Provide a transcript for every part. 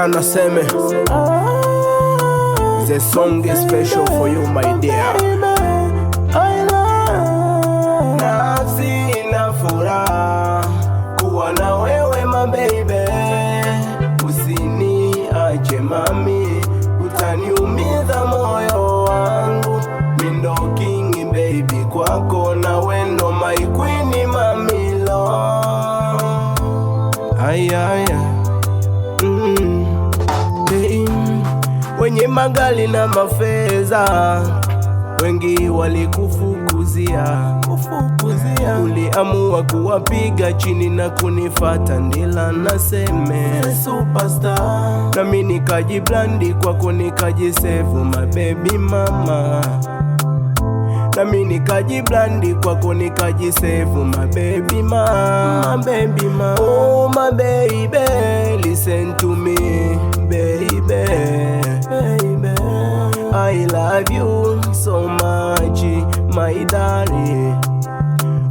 Rihanna Seme. The song is special for you, my dear. Nafsi na furaha kuwa na wewe my baby. Usiniache mami, utaniumiza moyo wangu. Mindo king baby kwako, na wendo my queen mami love. Ayaya Wenye magali na mafeza wengi walikufukuzia, uliamua kuwapiga chini na kunifata ndila na Seme superstar. Nami nikajiblandi kwako nikajisevu my baby mama. Nami nikajiblandi kwako nikajisevu my baby mama, baby mama. Oh my baby, listen to me baby, baby. I love you so much my darling.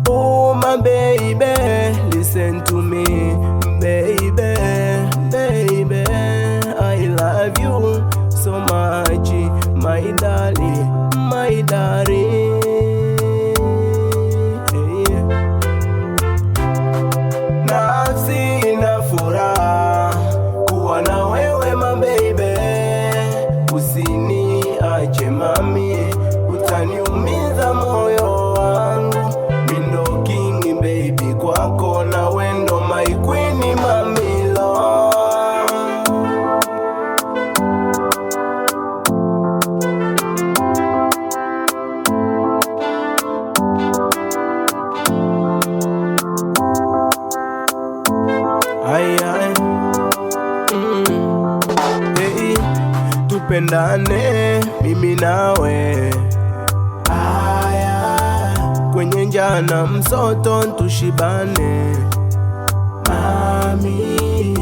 Oh my baby, listen to me baby, baby. I love you so much my darling, my darling. Nafsi na furaha kuwa na wewe my baby. Usiniache mami, utaniumiza moyo wangu. Mindo king baby kwako, na wendo my queen mami love. Hey, tupendane mimi nawe, kwenye njaa na msoto tushibane mami.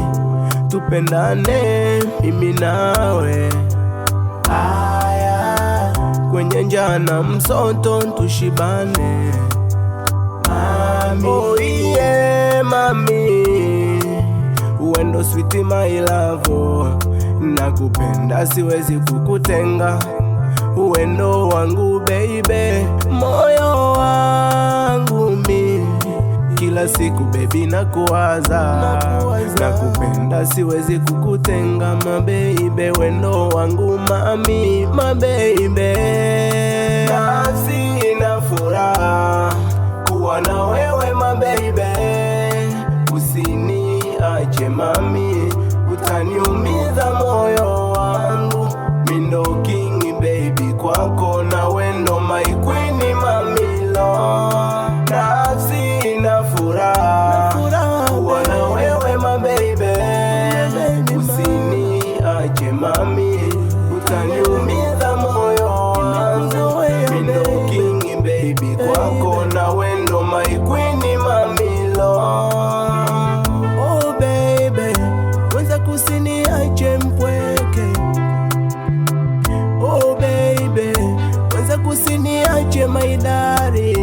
Tupendane mimi nawe, kwenye njaa na msoto tushibane mami. Oh yeah mami, uendo sweet my love. Nakupenda siwezi kukutenga, uendo wangu baby, moyo wangu mi. Kila siku baby nakuwaza, nakupenda siwezi kukutenga my baby, wendo wangu mami, my baby. Nafsi na furaha kuwa na wewe my baby. Usiniache mami, utaniumiza moyo wangu. Mindo king baby kwako, na wendo my queen mami love. Nafsi na furaha kuwa na wewe my baby. Usiniache mami, utaniumiza moyo wangu. Mindo king baby kwako, na wendo my queen mami love. Oh baby, weza kusiniache mpweke. Oh baby, weza kusiniache my darling.